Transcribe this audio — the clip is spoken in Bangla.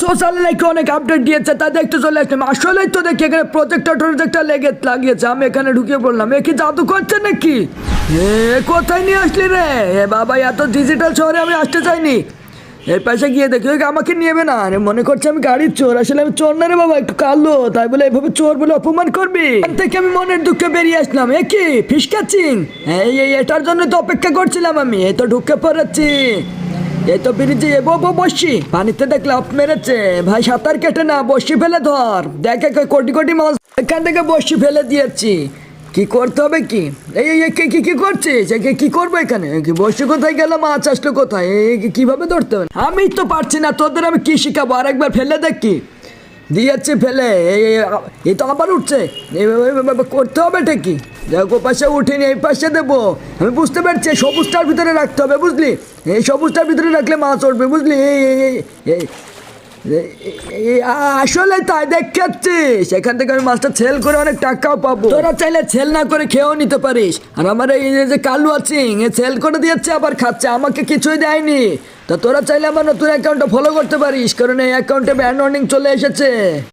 সোশ্যাল লাইকে অনেক আপডেট দিয়েছে, তা দেখতে চলে আসলাম। আসলেই তো দেখি এখানে প্রজেক্টর লাগিয়েছে। আমি এখানে ঢুকে পড়লাম। এ কি জাদু করছে নাকি? কোথায় নিয়ে আসলি রে? বাবা, এত ডিজিটাল শহরে আমি আসতে চাইনি। এর পাশে গিয়ে দেখি আমাকে নিয়েবে না। আরে মনে করছে আমি গাড়ির চোর, আসলে আমি চোর না রে বাবা, একটু কালো। তাই বলে এভাবে চোর বলে অপমান করবি? এখান থেকে আমি মনের দুঃখে বেরিয়ে আসলাম। এ কি ফিশ ক্যাচিং? এটার জন্য তো অপেক্ষা করছিলাম আমি। এই তো ঢুকে পড়েছি। এই তো ব্রিজে বসছি, পানিতে দেখলে আপ মেরেছে। ভাই সাঁতার কেটে না, বসি ফেলে ধর। দেখে কোটি কোটি মাছ এখান থেকে বসি ফেলে দিয়েছি। কি করতে হবে কি? কি করছিস? কি করবো এখানে? বসে কোথায় গেল? মাছ আসলো কোথায়? কিভাবে ধরতে হবে? আমি তো পারছি না, তোদের আমি কি শিখাবো? আরেকবার ফেলে দেখি। দিয়েছি ফেলে। এই তো আবার উঠছে। করতে হবে ঠিকই। দেখো পাশে উঠিনি, এই পাশে দেবো। আমি বুঝতে পারছি সবুজটার ভিতরে রাখতে হবে, বুঝলি? এই সবুজটার ভিতরে রাখলে মাছ উঠবে, বুঝলি? আসলে তাই দেখাচ্ছি। সেখান থেকে আমি মাছটা সেল করে অনেক টাকাও পাবো। তোরা চাইলে সেল না করে খেয়েও নিতে পারিস। আর আমার এই যে কালু আছে, সেল করে দিয়েছে আবার খাচ্ছে, আমাকে কিছুই দেয়নি। তা তোরা চাইলে আমার নতুন অ্যাকাউন্টটা ফলো করতে পারিস, কারণ এই অ্যাকাউন্টে ব্যান ওয়ার্নিং চলে এসেছে।